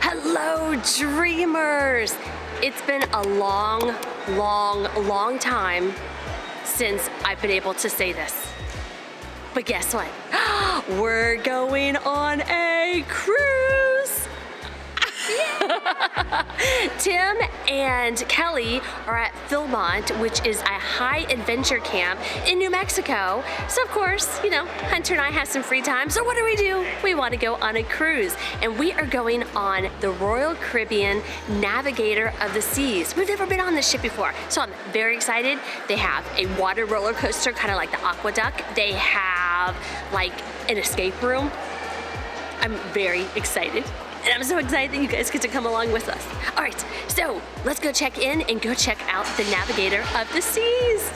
Hello, dreamers! It's been a long time since I've been able to say this. But guess what? We're going on a cruise! Tim and Kelly are at Philmont, which is a high adventure camp in New Mexico. So of course, you know, Hunter and I have some free time. So what do? We want to go on a cruise. And we are going on the Royal Caribbean Navigator of the Seas. We've never been on this ship before. So I'm very excited. They have a water roller coaster, kind of like the aqueduct. They have like an escape room. I'm very excited. And I'm so excited that you guys get to come along with us. All right, so let's go check in and go check out the Navigator of the Seas.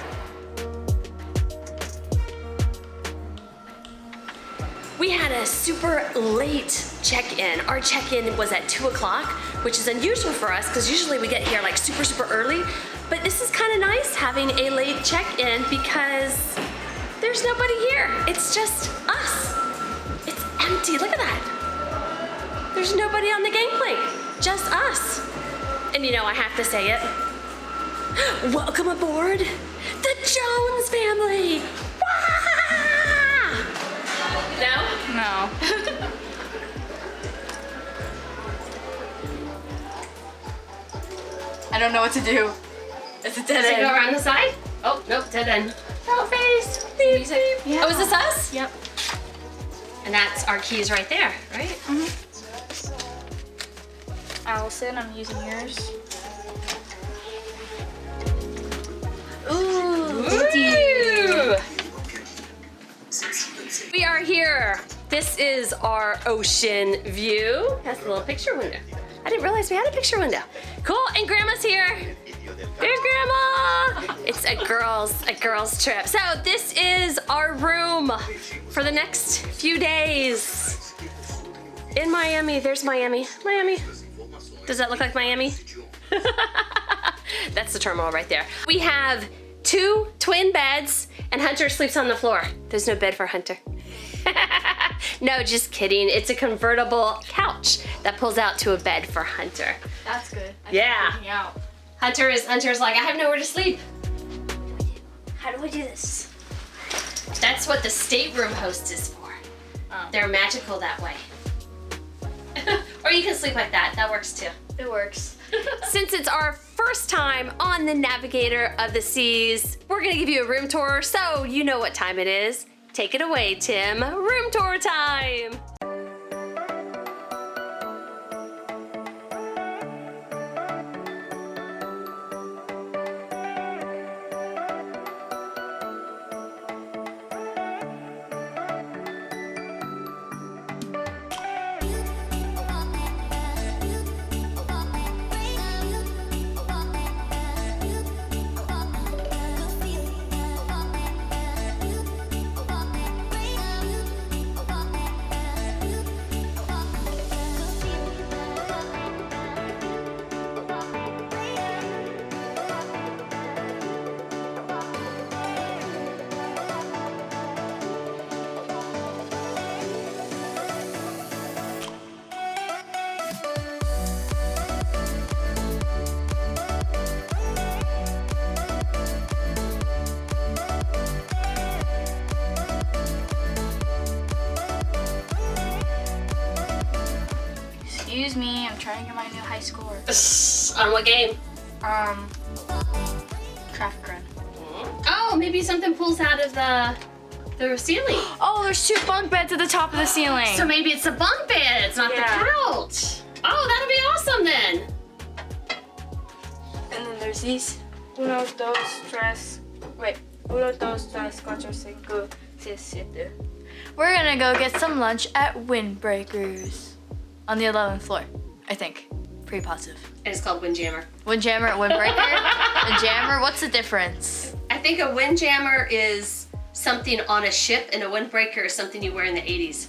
We had a super late check-in. Our check-in was at 2 o'clock, which is unusual for us because usually we get here like super early. But this is kind of nice having a late check-in because there's nobody here. It's just us. It's empty, look at that. There's nobody on the gangplank, just us. And you know, I have to say it. Welcome aboard the Jones family. Wah! No? No. I don't know what to do. It's a dead end. Go around the side? Oh, nope, dead end. Oh, face. Beep, beep. Yeah. Oh, is this us? Yep. And that's our keys right there, right? Mm-hmm. Allison, I'm using yours. Ooh. We are here. This is our ocean view. That's a little picture window. I didn't realize we had a picture window. Cool, and Grandma's here. There's Grandma. It's a girls trip. So this is our room for the next few days in Miami. There's Miami. Does that look like Miami? That's the terminal right there. We have 2 twin beds and Hunter sleeps on the floor. There's no bed for Hunter. No, just kidding. It's a convertible couch that pulls out to a bed for Hunter. That's good. Yeah. Out. Hunter's like, I have nowhere to sleep. How do I do this? That's what the stateroom host is for. Oh. They're magical that way. Or you can sleep like that. That works too. It works. Since it's our first time on the Navigator of the Seas, we're gonna give you a room tour so you know what time it is. Take it away, Tim. Room tour time. Excuse me, I'm trying to get my new high score. On what game? Traffic run. Oh, maybe something pulls out of the ceiling. Oh, there's 2 bunk beds at the top of the ceiling. So maybe it's a bunk bed, it's not the couch. Oh, that'll be awesome then. And then there's these. 1, 2, 3, 4, 5, 6, 7. We're gonna go get some lunch at Windbreakers on the 11th floor, I think. Pretty positive. And it's called Windjammer. Windjammer, Windbreaker, Windjammer. What's the difference? I think a windjammer is something on a ship, and a windbreaker is something you wear in the 80s.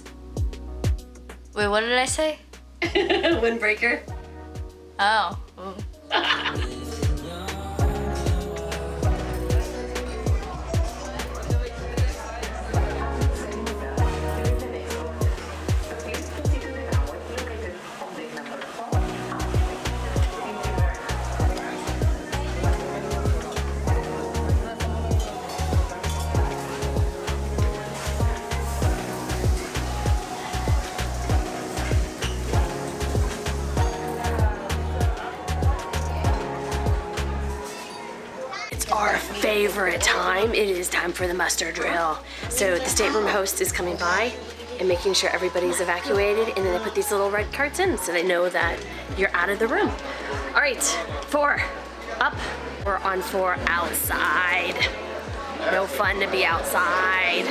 Wait, what did I say? Windbreaker. Oh. our favorite time. It is time for the muster drill. So the stateroom host is coming by and making sure everybody's evacuated, and then they put these little red carts in so they know that you're out of the room. All right, 4 up, we're on 4 outside. No fun to be outside.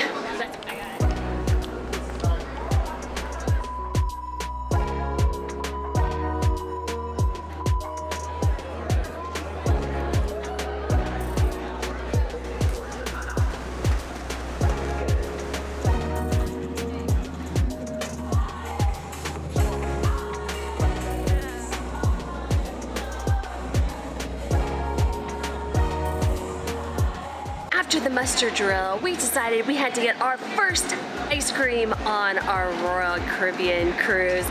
After the muster drill, we decided we had to get our first ice cream on our Royal Caribbean cruise.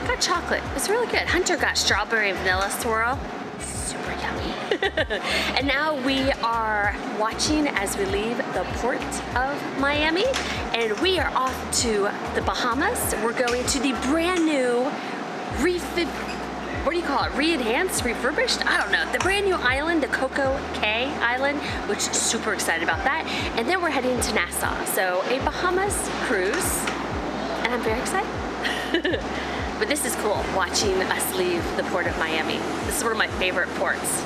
Got chocolate, it's really good. Hunter got strawberry and vanilla swirl, super yummy. And now we are watching as we leave the port of Miami, and we are off to the Bahamas. We're going to the brand new what do you call it? Re-enhanced, refurbished? I don't know. The brand new island, the Coco Cay Island, which super excited about that. And then we're heading to Nassau. So a Bahamas cruise, and I'm very excited. But this is cool, watching us leave the port of Miami. This is one of my favorite ports.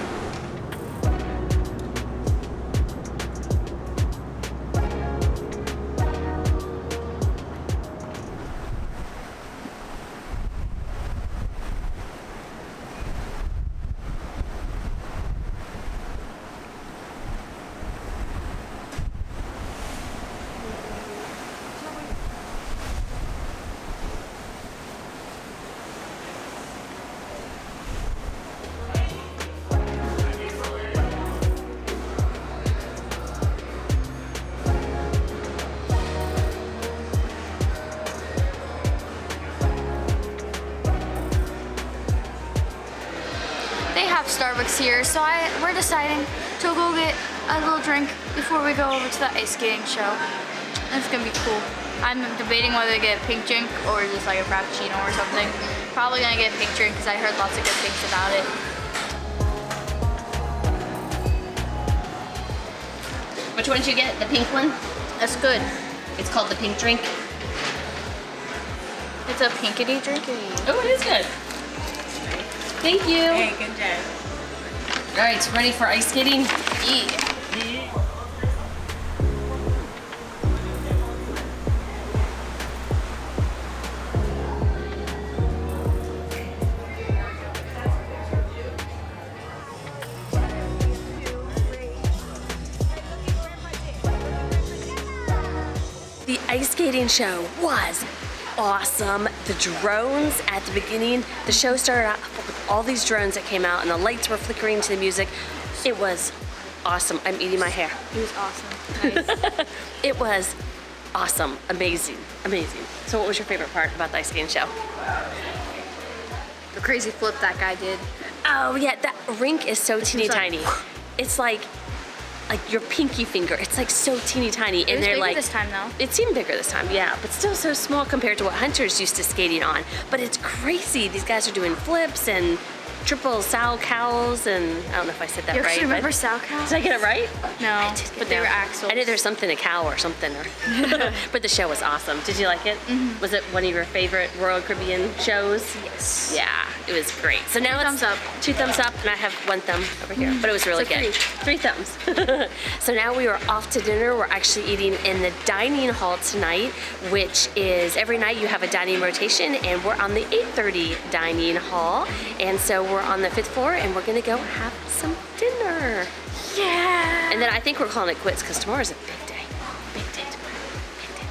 Starbucks here, so we're deciding to go get a little drink before we go over to the ice skating show. It's gonna be cool. I'm debating whether to get a pink drink or just like a frappuccino or something. Probably gonna get a pink drink because I heard lots of good things about it. Which one did you get? The pink one? That's good. It's called the pink drink. It's a pinkity drinkity. Oh, it is good. Thank you. Hey, good job. All right, ready for ice skating? Yeah. The ice skating show was awesome. The drones at the beginning, the show started out with all these drones that came out and the lights were flickering to the music. It was awesome. I'm eating my hair. It was awesome. Nice. It was awesome. Amazing. Amazing. So what was your favorite part about the ice skating show? The crazy flip that guy did. Oh yeah, that rink is so teeny like, tiny. It's like your pinky finger. It's like so teeny tiny, It and was they're bigger like this time though. It seemed bigger this time, yeah, but still so small compared to what Hunter's used to skating on. But it's crazy. These guys are doing flips and triple sow cows, and I don't know if I said that You right. actually remember but- sow cows? Did I get it right? No, did get but they it. were axles. I knew there's something a cow or something. But the show was awesome. Did you like it? Mm-hmm. Was it one of your favorite Royal Caribbean shows? Yes. Yeah, it was great. So now Two it's thumbs up. 2 thumbs up, and I have 1 thumb over here. But it was really So good. 3 thumbs. So now we are off to dinner. We're actually eating in the dining hall tonight, which is every night you have a dining rotation, and we're on the 8:30 dining hall. And so we're on the 5th floor, and we're gonna go have some dinner. Yeah. And then I think we're calling it quits because tomorrow's a big day. Big day tomorrow. Big day.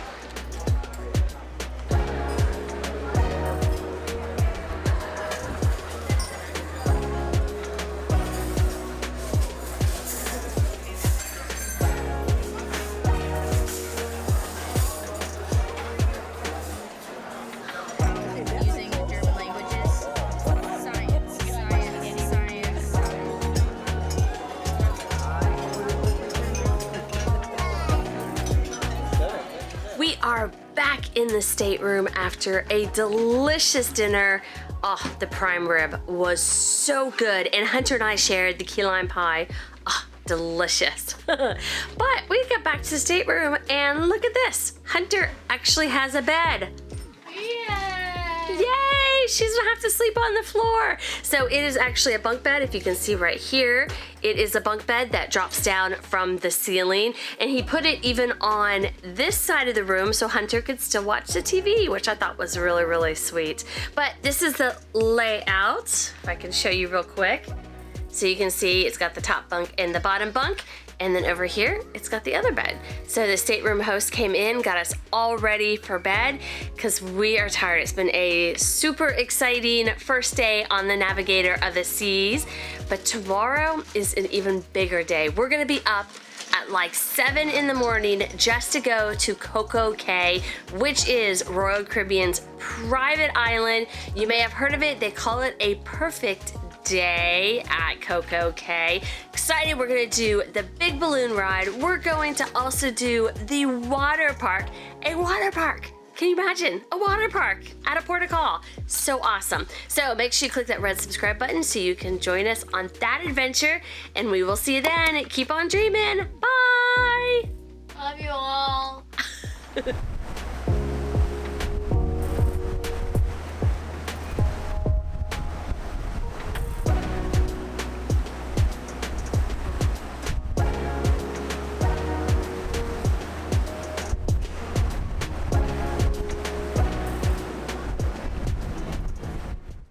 Using the German languages. Science, science, science. We are back in the stateroom after a delicious dinner. Oh, the prime rib was so good. And Hunter and I shared the key lime pie. Oh, delicious. But we get back to the stateroom and look at this. Hunter actually has a bed. Yay! She doesn't have to sleep on the floor. So it is actually a bunk bed, if you can see right here. It is a bunk bed that drops down from the ceiling, and he put it even on this side of the room so Hunter could still watch the TV, which I thought was really, really sweet. But this is the layout, if I can show you real quick. So you can see it's got the top bunk and the bottom bunk, and then over here, it's got the other bed. So the stateroom host came in, got us all ready for bed because we are tired. It's been a super exciting first day on the Navigator of the Seas, but tomorrow is an even bigger day. We're gonna be up at like 7 in the morning just to go to Coco Cay, which is Royal Caribbean's private island. You may have heard of it. They call it a perfect day at Coco Cay. Excited, we're gonna do the big balloon ride. We're going to also do the water park. A water park! Can you imagine? A water park at a port of call. So awesome. So make sure you click that red subscribe button so you can join us on that adventure, and we will see you then. Keep on dreaming. Bye! Love you all.